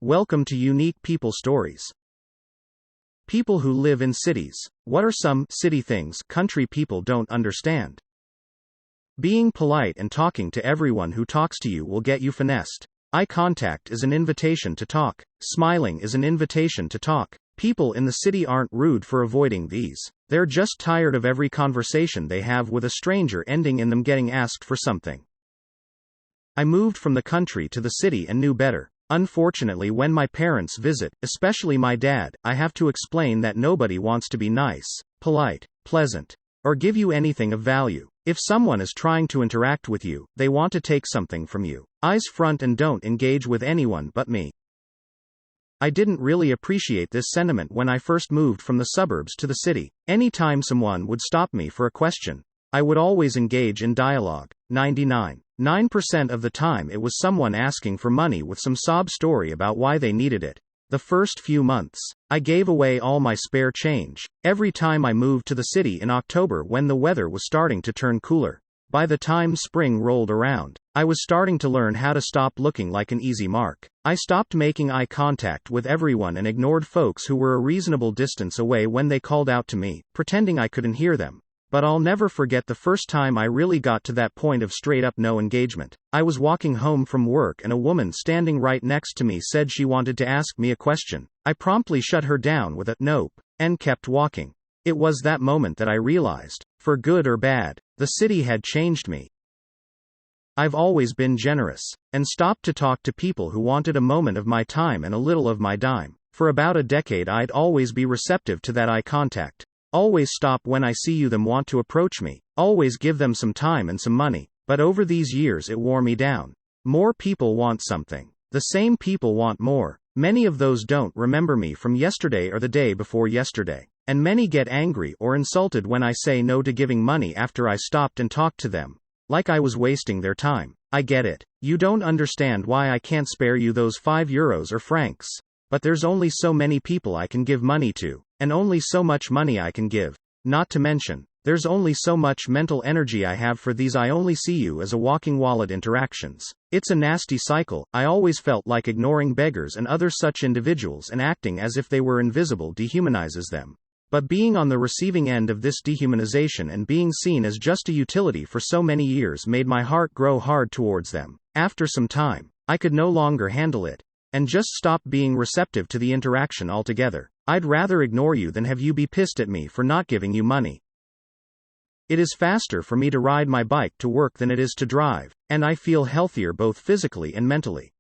Welcome to Unique People Stories. People who live in cities. What are some city things country people don't understand? Being polite and talking to everyone who talks to you will get you finessed. Eye contact is an invitation to talk. Smiling is an invitation to talk. People in the city aren't rude for avoiding these. They're just tired of every conversation they have with a stranger ending in them getting asked for something. I moved from the country to the city and knew better. Unfortunately, when my parents visit, especially my dad, I have to explain that nobody wants to be nice, polite, pleasant, or give you anything of value. If someone is trying to interact with you, they want to take something from you. Eyes front and don't engage with anyone but me. I didn't really appreciate this sentiment when I first moved from the suburbs to the city. Anytime someone would stop me for a question, I would always engage in dialogue. 99.9% of the time it was someone asking for money with some sob story about why they needed it. The first few months, I gave away all my spare change. Every time I moved to the city in October when the weather was starting to turn cooler. By the time spring rolled around, I was starting to learn how to stop looking like an easy mark. I stopped making eye contact with everyone and ignored folks who were a reasonable distance away when they called out to me, pretending I couldn't hear them. But I'll never forget the first time I really got to that point of straight-up no engagement. I was walking home from work and a woman standing right next to me said she wanted to ask me a question. I promptly shut her down with a nope, and kept walking. It was that moment that I realized, for good or bad, the city had changed me. I've always been generous, and stopped to talk to people who wanted a moment of my time and a little of my dime. For about a decade I'd always be receptive to that eye contact. Always stop when I see you them want to approach me. Always give them some time and some money. But over these years it wore me down. More people want something. The same people want more. Many of those don't remember me from yesterday or the day before yesterday. And many get angry or insulted when I say no to giving money after I stopped and talked to them. Like I was wasting their time. I get it. You don't understand why I can't spare you those €5 or francs. But there's only so many people I can give money to. And only so much money I can give. Not to mention, there's only so much mental energy I have for these I only see you as a walking wallet interactions. It's a nasty cycle. I always felt like ignoring beggars and other such individuals and acting as if they were invisible dehumanizes them. But being on the receiving end of this dehumanization and being seen as just a utility for so many years made my heart grow hard towards them. After some time, I could no longer handle it, and just stopped being receptive to the interaction altogether. I'd rather ignore you than have you be pissed at me for not giving you money. It is faster for me to ride my bike to work than it is to drive, and I feel healthier both physically and mentally.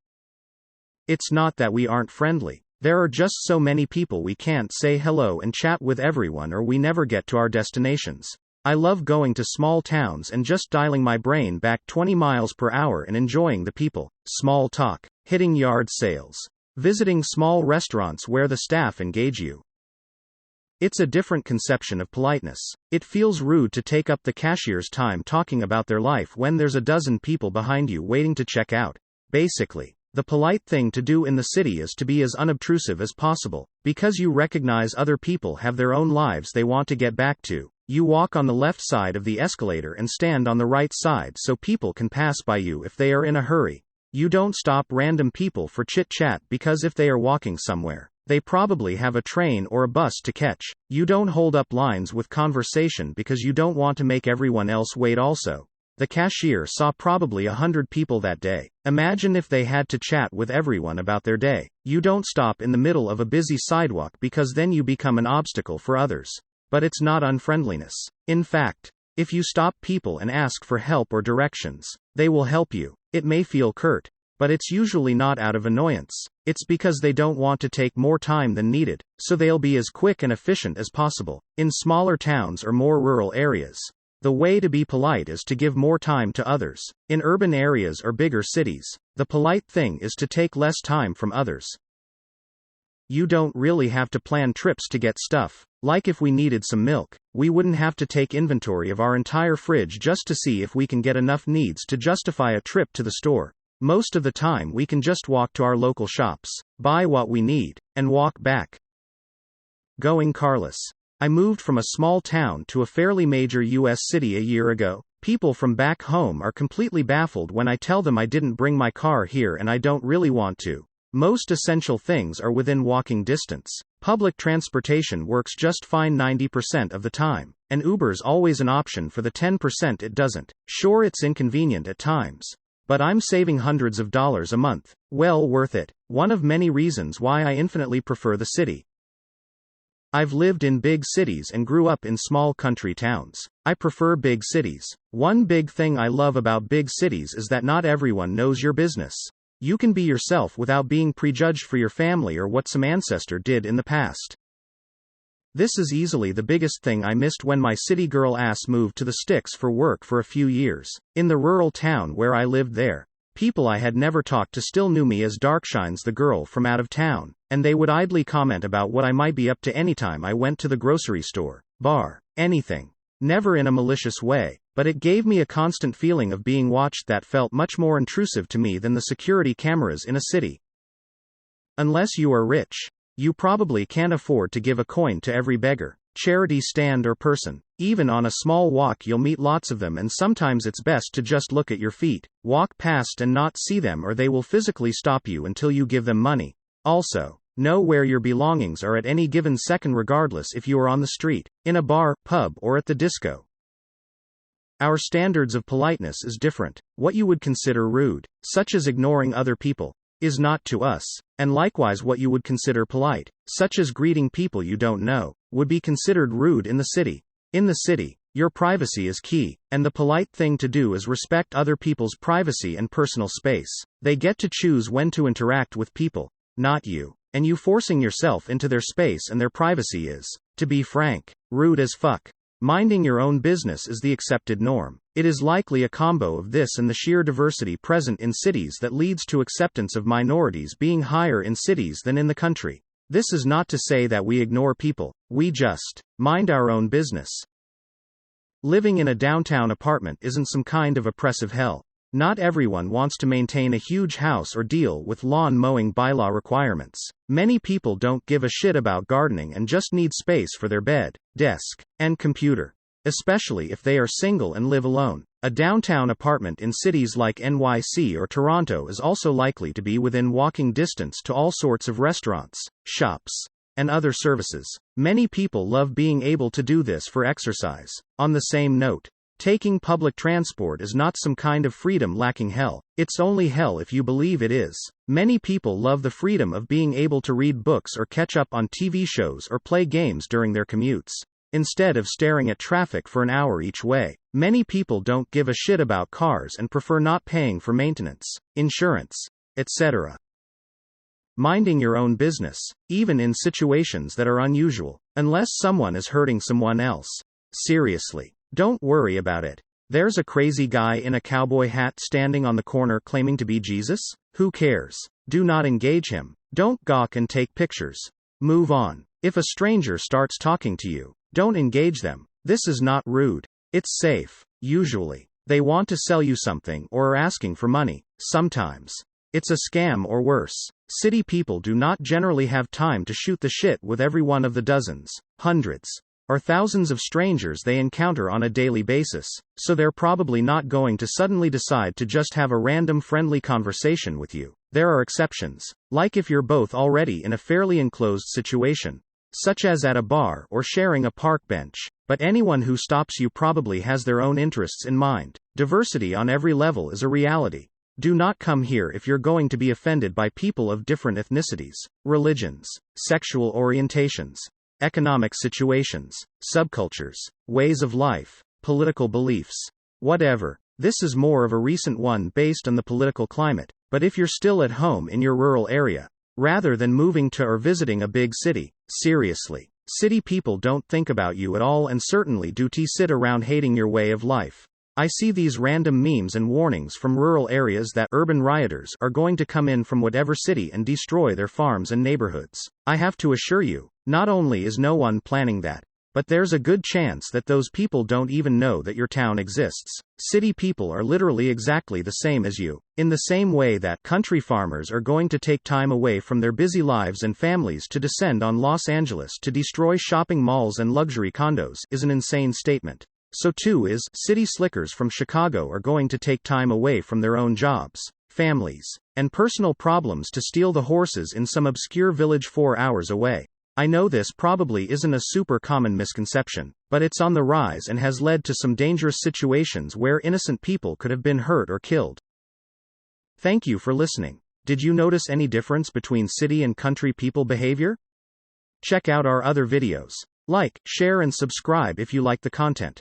It's not that we aren't friendly. There are just so many people we can't say hello and chat with everyone or we never get to our destinations. I love going to small towns and just dialing my brain back 20 miles per hour and enjoying the people, small talk, hitting yard sales, visiting small restaurants where the staff engage you. It's a different conception of politeness. It feels rude to take up the cashier's time talking about their life when there's a dozen people behind you waiting to check out. Basically, the polite thing to do in the city is to be as unobtrusive as possible, because you recognize other people have their own lives they want to get back to. You walk on the left side of the escalator and stand on the right side so people can pass by you if they are in a hurry. You don't stop random people for chit-chat because if they are walking somewhere, they probably have a train or a bus to catch. You don't hold up lines with conversation because you don't want to make everyone else wait also. The cashier saw probably 100 people that day. Imagine if they had to chat with everyone about their day. You don't stop in the middle of a busy sidewalk because then you become an obstacle for others. But it's not unfriendliness. In fact, if you stop people and ask for help or directions, they will help you. It may feel curt, but it's usually not out of annoyance. It's because they don't want to take more time than needed, so they'll be as quick and efficient as possible. In smaller towns or more rural areas, the way to be polite is to give more time to others. In urban areas or bigger cities, the polite thing is to take less time from others. You don't really have to plan trips to get stuff. Like if we needed some milk, we wouldn't have to take inventory of our entire fridge just to see if we can get enough needs to justify a trip to the store. Most of the time we can just walk to our local shops, buy what we need, and walk back. Going carless. I moved from a small town to a fairly major US city a year ago. People from back home are completely baffled when I tell them I didn't bring my car here and I don't really want to. Most essential things are within walking distance. Public transportation works just fine 90% of the time, and Uber's always an option for the 10% it doesn't. Sure, it's inconvenient at times, but I'm saving hundreds of dollars a month. Well worth it. One of many reasons why I infinitely prefer the city. I've lived in big cities and grew up in small country towns. I prefer big cities. One big thing I love about big cities is that not everyone knows your business. You can be yourself without being prejudged for your family or what some ancestor did in the past. This is easily the biggest thing I missed when my city girl ass moved to the sticks for work for a few years. In the rural town where I lived there, people I had never talked to still knew me as Darkshines, the girl from out of town, and they would idly comment about what I might be up to anytime I went to the grocery store, bar, anything. Never in a malicious way, but it gave me a constant feeling of being watched that felt much more intrusive to me than the security cameras in a city. Unless you are rich, you probably can't afford to give a coin to every beggar, charity stand or person. Even on a small walk you'll meet lots of them, and sometimes it's best to just look at your feet, walk past and not see them, or they will physically stop you until you give them money. Also, know where your belongings are at any given second, regardless if you are on the street, in a bar, pub, or at the disco. Our standards of politeness is different. What you would consider rude, such as ignoring other people, is not to us, and likewise what you would consider polite, such as greeting people you don't know, would be considered rude in the city. In the city, your privacy is key, and the polite thing to do is respect other people's privacy and personal space. They get to choose when to interact with people, not you, and you forcing yourself into their space and their privacy is, to be frank, rude as fuck. Minding your own business is the accepted norm. It is likely a combo of this and the sheer diversity present in cities that leads to acceptance of minorities being higher in cities than in the country. This is not to say that we ignore people, we just mind our own business. Living in a downtown apartment isn't some kind of oppressive hell. Not everyone wants to maintain a huge house or deal with lawn mowing bylaw requirements. Many people don't give a shit about gardening and just need space for their bed, desk, and computer. Especially if they are single and live alone. A downtown apartment in cities like NYC or Toronto is also likely to be within walking distance to all sorts of restaurants, shops, and other services. Many people love being able to do this for exercise. On the same note, taking public transport is not some kind of freedom lacking hell. It's only hell if you believe it is. Many people love the freedom of being able to read books or catch up on TV shows or play games during their commutes, instead of staring at traffic for an hour each way. Many people don't give a shit about cars and prefer not paying for maintenance, insurance, etc. Minding your own business, even in situations that are unusual, unless someone is hurting someone else. Seriously, don't worry about it. There's a crazy guy in a cowboy hat standing on the corner claiming to be Jesus? Who cares? Do not engage him. Don't gawk and take pictures. Move on. If a stranger starts talking to you, don't engage them. This is not rude. It's safe. Usually, they want to sell you something or are asking for money. Sometimes, it's a scam or worse. City people do not generally have time to shoot the shit with every one of the dozens, hundreds, or thousands of strangers they encounter on a daily basis, so they're probably not going to suddenly decide to just have a random friendly conversation with you. There are exceptions, like if you're both already in a fairly enclosed situation, such as at a bar or sharing a park bench, but anyone who stops you probably has their own interests in mind. Diversity on every level is a reality. Do not come here if you're going to be offended by people of different ethnicities, religions, sexual orientations, economic situations, subcultures, ways of life, political beliefs, whatever. This is more of a recent one based on the political climate, but if you're still at home in your rural area, rather than moving to or visiting a big city, seriously, city people don't think about you at all and certainly do sit around hating your way of life. I see these random memes and warnings from rural areas that urban rioters are going to come in from whatever city and destroy their farms and neighborhoods. I have to assure you, not only is no one planning that, but there's a good chance that those people don't even know that your town exists. City people are literally exactly the same as you, in the same way that country farmers are going to take time away from their busy lives and families to descend on Los Angeles to destroy shopping malls and luxury condos, is an insane statement. So too is, city slickers from Chicago are going to take time away from their own jobs, families, and personal problems to steal the horses in some obscure village 4 hours away. I know this probably isn't a super common misconception, but it's on the rise and has led to some dangerous situations where innocent people could have been hurt or killed. Thank you for listening. Did you notice any difference between city and country people behavior? Check out our other videos. Like, share and subscribe if you like the content.